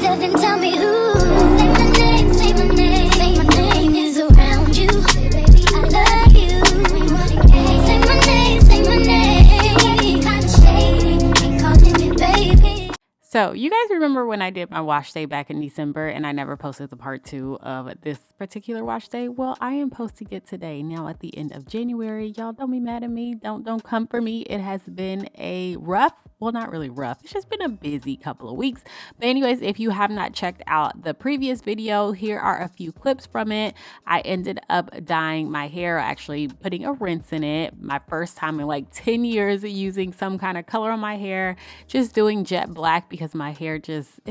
yourself and tell me who. Say my name, say my name. Say my name is around you. Baby, I love you. Say my name, say my name. Kinda shady, ain't calling me baby. So you guys remember when I did my wash day back in December and I never posted the part 2 of this particular wash day? Well, I am posting it today, now at the end of January. Y'all don't be mad at me. Don't come for me. It has been a rough, well, not really rough. It's just been a busy couple of weeks. But anyways, if you have not checked out the previous video, here are a few clips from it. I ended up dyeing my hair, actually putting a rinse in it. My first time in like 10 years of using some kind of color on my hair, just doing jet black because my hair just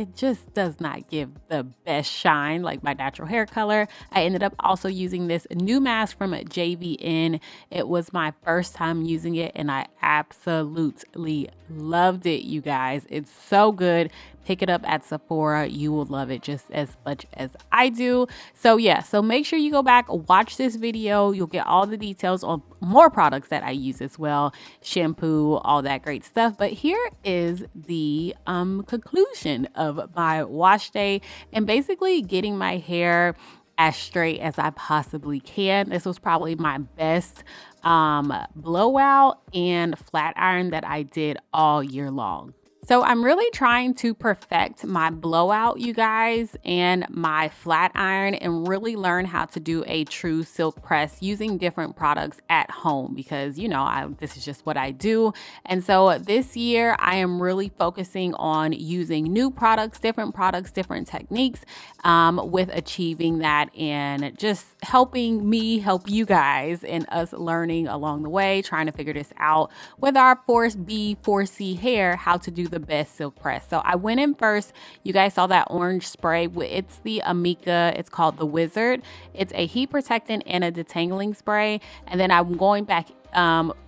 does not give the best shine like my natural hair color. I ended up also using this new mask from JVN. It was my first time using it and I absolutely loved it, you guys. It's so good. Pick it up at Sephora. You will love it just as much as I do. So yeah, so make sure you go back, watch this video. You'll get all the details on more products that I use as well. Shampoo, all that great stuff. But here is the conclusion of my wash day and basically getting my hair as straight as I possibly can. This was probably my best blowout and flat iron that I did all year long. So I'm really trying to perfect my blowout, you guys, and my flat iron and really learn how to do a true silk press using different products at home because, you know, this is just what I do. And so this year I am really focusing on using new products, different techniques with achieving that and just helping me help you guys and us learning along the way, trying to figure this out with our 4B, 4C hair, how to do the best silk press. So I went in first. You guys saw that orange spray. It's the Amika. It's called the Wizard. It's a heat protectant and a detangling spray. And then I'm going back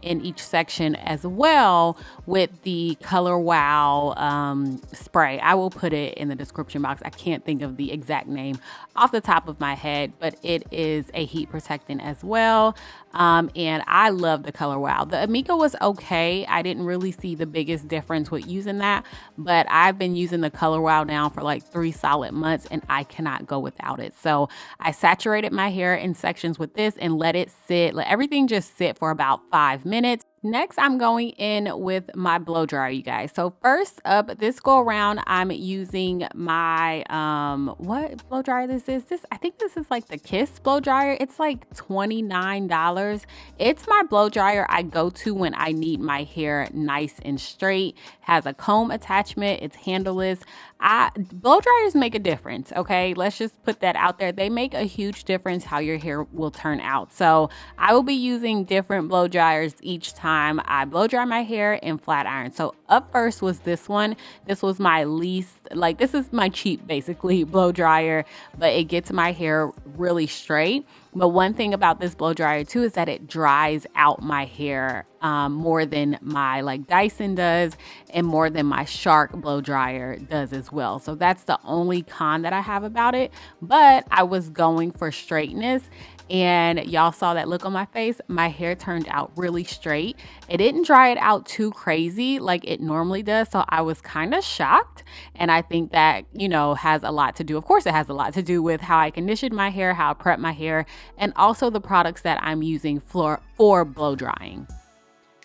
in each section as well with the Color Wow spray. I will put it in the description box. I can't think of the exact name off the top of my head, but it is a heat protectant as well. And I love the Color Wow. The Amika was okay. I didn't really see the biggest difference with using that, but I've been using the Color Wow now for like 3 solid months and I cannot go without it. So I saturated my hair in sections with this and let it sit, let everything just sit for about 5 minutes. Next, I'm going in with my blow dryer, you guys. So first up, this go around, I'm using my, what blow dryer this is? I think this is like the Kiss blow dryer. It's like $29. It's my blow dryer I go to when I need my hair nice and straight. Has a comb attachment. It's handleless. Blow dryers make a difference, okay? Let's just put that out there. They make a huge difference how your hair will turn out. So I will be using different blow dryers each time I blow dry my hair and flat iron. So up first was this one. This was my least, like this is my cheap basically blow dryer, but it gets my hair really straight. But one thing about this blow dryer too is that it dries out my hair more than my like Dyson does and more than my Shark blow dryer does as well. So that's the only con that I have about it. But I was going for straightness and y'all saw that look on my face. My hair turned out really straight. It didn't dry it out too crazy like it normally does. So I was kind of shocked. And I think that, you know, has a lot to do. Of course, it has a lot to do with how I conditioned my hair, how I prep my hair, and also the products that I'm using for blow drying.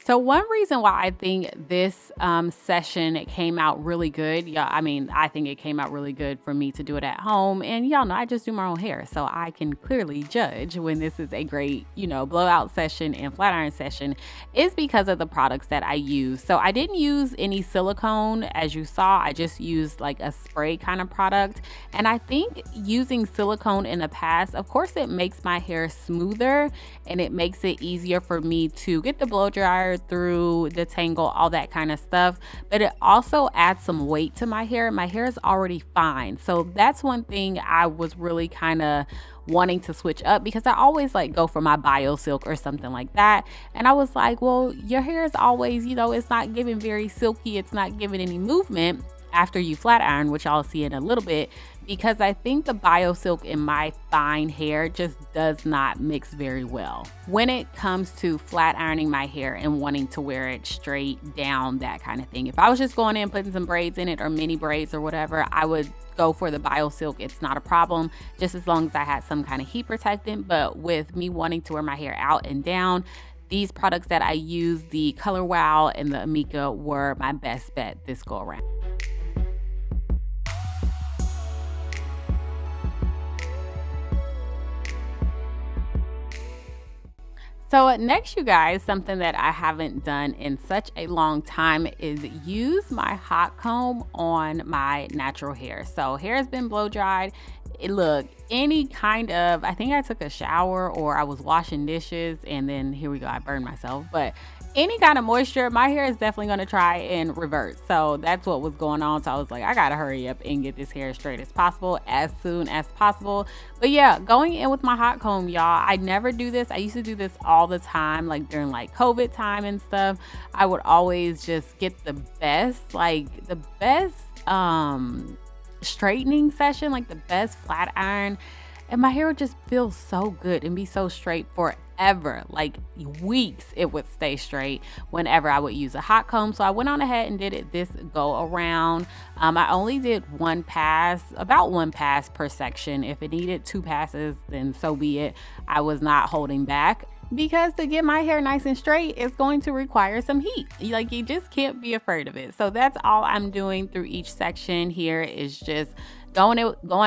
So one reason why I think this session came out really good, yeah, I mean, I think it came out really good for me to do it at home. And y'all know I just do my own hair, so I can clearly judge when this is a great, you know, blowout session and flat iron session is because of the products that I use. So I didn't use any silicone, as you saw. I just used like a spray kind of product. And I think using silicone in the past, of course, it makes my hair smoother and it makes it easier for me to get the blow dryer through, detangle, all that kind of stuff. But it also adds some weight to my hair. My hair is already fine. So that's one thing I was really kind of wanting to switch up because I always like go for my bio silk or something like that. And I was like, well, your hair is always, you know, it's not giving very silky. It's not giving any movement. after you flat iron, which I'll see in a little bit, because I think the BioSilk in my fine hair just does not mix very well when it comes to flat ironing my hair and wanting to wear it straight down, that kind of thing. If I was just going in putting some braids in it or mini braids or whatever, I would go for the BioSilk. It's not a problem, just as long as I had some kind of heat protectant. But with me wanting to wear my hair out and down, these products that I use, the Color Wow and the Amika, were my best bet this go around. So next, you guys, something that I haven't done in such a long time is use my hot comb on my natural hair. So hair has been blow dried. Look, any kind of, I think I took a shower or I was washing dishes and then here we go, I burned myself. But any kind of moisture, my hair is definitely going to try and revert. So that's what was going on. So I was like, I got to hurry up and get this hair as straight as possible, as soon as possible. But yeah, going in with my hot comb, y'all, I never do this. I used to do this all the time, like during like COVID time and stuff. I would always just get the best straightening session, like the best flat iron, and my hair would just feel so good and be so straight forever. Like weeks it would stay straight whenever I would use a hot comb. So I went on ahead and did it this go around. I only did about one pass per section. If it needed 2 passes, then so be it. I was not holding back, because to get my hair nice and straight, it's going to require some heat. Like, you just can't be afraid of it. So that's all I'm doing through each section here, is just going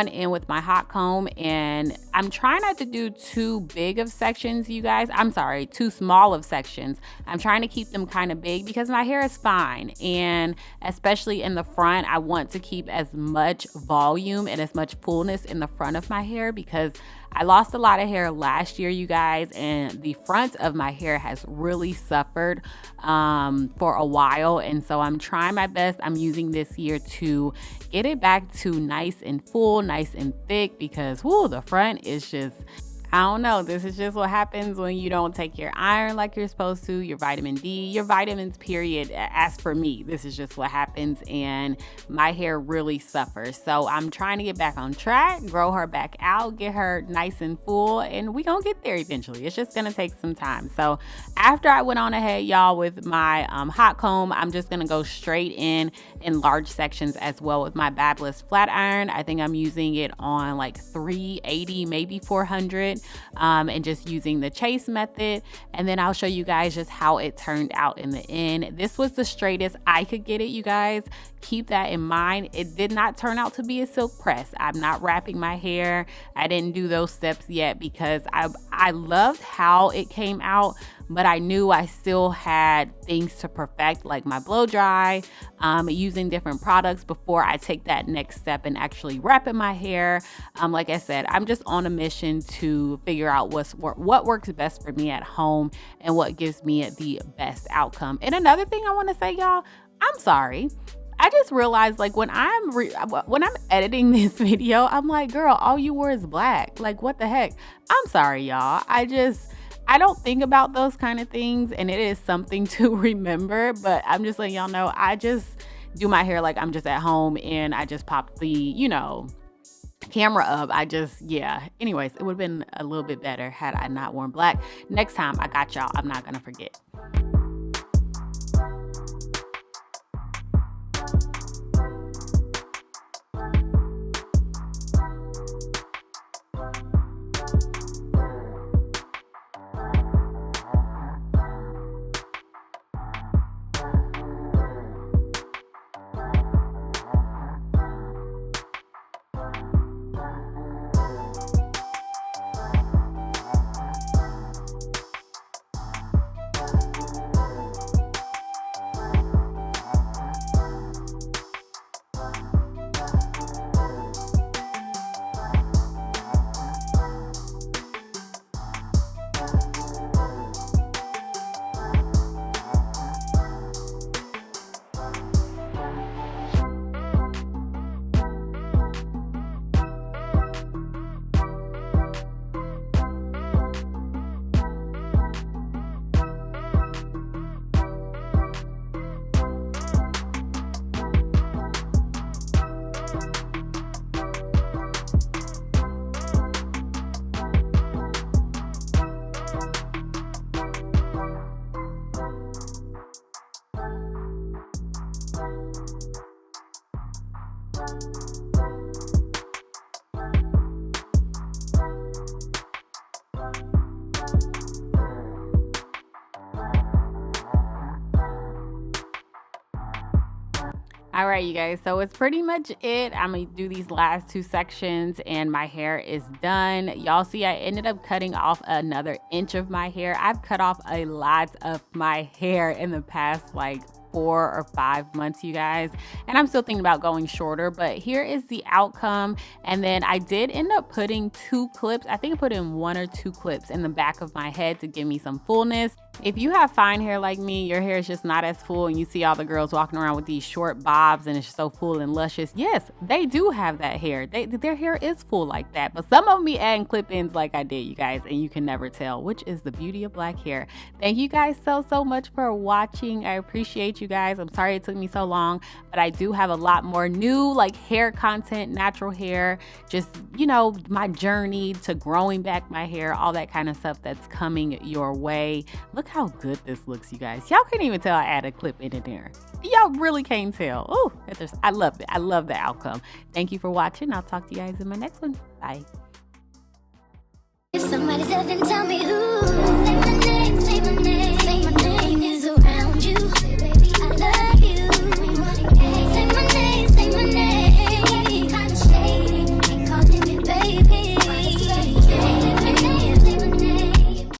in with my hot comb. And I'm trying not to do too big of sections, you guys. I'm sorry, too small of sections. I'm trying to keep them kind of big because my hair is fine. And especially in the front, I want to keep as much volume and as much fullness in the front of my hair, because I lost a lot of hair last year, you guys, and the front of my hair has really suffered for a while. And so I'm trying my best. I'm using this year to get it back to nice and full, nice and thick, because the front is just, I don't know. This is just what happens when you don't take your iron like you're supposed to, your vitamin D, your vitamins, period. As for me, this is just what happens, and my hair really suffers. So I'm trying to get back on track, grow her back out, get her nice and full, and we gonna get there eventually. It's just gonna take some time. So after I went on ahead, y'all, with my hot comb, I'm just gonna go straight in large sections as well with my Babless flat iron. I think I'm using it on like 380, maybe 400. And just using the chase method. And then I'll show you guys just how it turned out in the end. This was the straightest I could get it, you guys. Keep that in mind. It did not turn out to be a silk press. I'm not wrapping my hair. I didn't do those steps yet because I loved how it came out, but I knew I still had things to perfect, like my blow dry, using different products before I take that next step and actually wrapping my hair. Like I said, I'm just on a mission to figure out what works best for me at home and what gives me the best outcome. And another thing I want to say, y'all, I'm sorry. I just realized, like, when I'm editing this video, I'm like, girl, all you wore is black. Like, what the heck? I'm sorry, y'all. I don't think about those kind of things, and it is something to remember, but I'm just letting y'all know, I just do my hair like I'm just at home, and I just pop the, camera up. Anyways, it would have been a little bit better had I not worn black. Next time, I got y'all. I'm not gonna forget. All right, you guys, so it's pretty much it. I'm gonna do these last two sections and my hair is done. Y'all see I ended up cutting off another inch of my hair. I've cut off a lot of my hair in the past like 4 or 5 months, you guys, and I'm still thinking about going shorter, but here is the outcome. And then I did end up putting 2 clips. I think I put in 1 or 2 clips in the back of my head to give me some fullness. If you have fine hair like me, your hair is just not as full, and you see all the girls walking around with these short bobs and it's so full and luscious. Yes, they do have that hair. Their hair is full like that, but some of them be adding clip-ins like I did, you guys, and you can never tell, which is the beauty of black hair. Thank you guys so much for watching. I appreciate you guys. I'm sorry it took me so long, but I do have a lot more new like hair content, natural hair, just, you know, my journey to growing back my hair, all that kind of stuff that's coming your way. Look how good this looks, you guys. Y'all can't even tell I added a clip in there. Y'all really can't tell. Oh, I love it. I love the outcome. Thank you for watching. I'll talk to you guys in my next one. Bye. If somebody's up and tell me who, say my name, say my name.